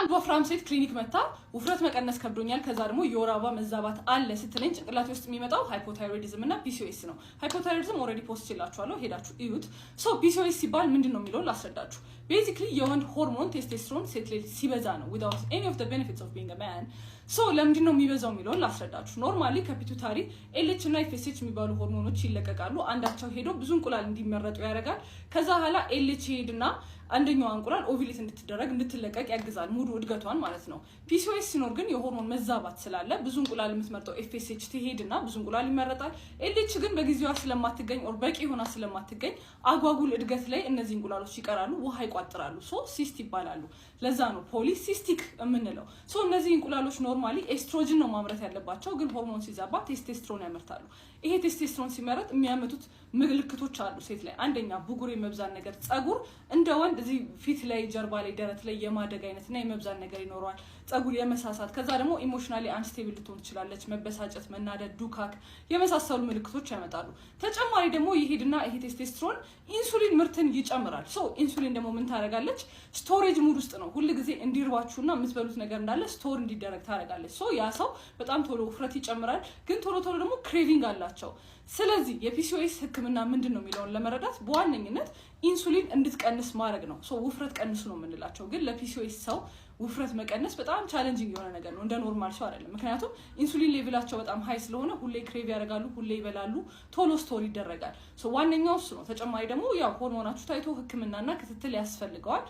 ወፍራም ሴት ክሊኒክ መታ ውፍረት መቀነስ ከብዶኛል ከዛ ደግሞ የወር አበባ መዛባት አለ ስትለኝ ጭንቅላቴ ውስጥ የሚመጣው ሃይፖታይሮይዲዝም እና ፒሲኦኤስ ነው። ሃይፖታይሮይዲዝም ኦልሬዲ ፖስት ይላችኋለሁ ሄዳችሁ እዩት። ሶ ፒሲኦኤስ ሲባል ምንድነው የሚለው ላስረዳችሁ። ቤዚክሊ የወንድ ሆርሞን ቴስቶስትሮን ሴት ላይ ሲበዛ ነው without any of the benefits of being a man። ሶ ለምንድነው የሚበዛው የሚለው ላስረዳችሁ። ኖርማሊ ከፒቱታሪ ኤልኤች እና ኤፍኤስኤች የሚባሉ ሆርሞኖች ይለቀቃሉ። አንዳቸው ሄዶ ብዙ እንቁላል እንዲመረጡ ያደርጋል። ከዛ ኋላ ኤልኤች ሄድና አንደኛው እንቁላል ኦቪሌት እንድትደረግ እንድትለቀቅ ያግዛል ሙሉ እድገቷን ማለት ነው። ፒሲኦኤስ ሲኖር ግን የሆርሞን መዛባት ስላለ ብዙ እንቁላል የምትመርጠው ኤፍኤስኤች ትሄድና ብዙ እንቁላል ይመረጣል። ኤልኤች ግን በጊዜዋ ስለማትገኝ ኦር በቂ ሆና ስለማትገኝ አጓጉል እድገት ላይ እነዚህ እንቁላሎች ይቀራሉ፣ ውሃ ይቋጥራሉ። ሶ ሲስት ይባላሉ። ለዛ ነው ፖሊሲስቲክ የምንለው። ሶ እነዚህ እንቁላሎች ኖርማሊ ኤስትሮጅን ነው ማምረት ያለባቸው፣ ግን ሆርሞን ሲዛባ ቴስቶስትሮን ያመርታሉ። ይሄ ቴስቶስትሮን ሲመረት የሚያመጡት ምልክቶች አሉ ሴት ላይ። አንደኛ ብጉር የመብዛት ነገር፣ ጸጉር እንደ ወንድ እዚህ ፊት ላይ ጀርባ ላይ ደረት ላይ የማደግ አይነትና የመብዛት ነገር ይኖረዋል። ጸጉር የመሳሳት፣ ከዛ ደግሞ ኢሞሽናሊ አንስቴብል ልትሆን ትችላለች። መበሳጨት፣ መናደድ፣ ዱካክ የመሳሰሉ ምልክቶች ያመጣሉ። ተጨማሪ ደግሞ ይሄድና ይሄ ቴስቶስትሮን ኢንሱሊን ምርትን ይጨምራል። ሶ ኢንሱሊን ደግሞ ምን ታደርጋለች? ስቶሬጅ ሙድ ውስጥ ነው ሁሉ ጊዜ እንዲርባችሁና የምትበሉት ነገር እንዳለ ስቶር እንዲደረግ ታደርጋለች። ሶ ያ ሰው በጣም ቶሎ ውፍረት ይጨምራል፣ ግን ቶሎ ቶሎ ደግሞ ክሬቪንግ አላቸው። ስለዚህ የፒሲኦኤስ ህክምና ምንድነው የሚለውን ለመረዳት በዋነኝነት ኢንሱሊን እንድትቀንስ ማድረግ ነው። ሶ ውፍረት ቀንሱ ነው የምንላቸው። ግን ለፒሲኦኤስ ሰው ውፍረት መቀነስ በጣም ቻሌንጂንግ የሆነ ነገር ነው፣ እንደ ኖርማል ሰው አይደለም። ምክንያቱም ኢንሱሊን ሌቭላቸው በጣም ሃይ ስለሆነ ሁሌ ክሬቭ ያደርጋሉ፣ ሁሌ ይበላሉ፣ ቶሎ ስቶር ይደረጋል። ሶ ዋነኛው እሱ ነው። ተጨማሪ ደግሞ ያው ሆርሞናችሁ ታይቶ ህክምናና ክትትል ያስፈልገዋል።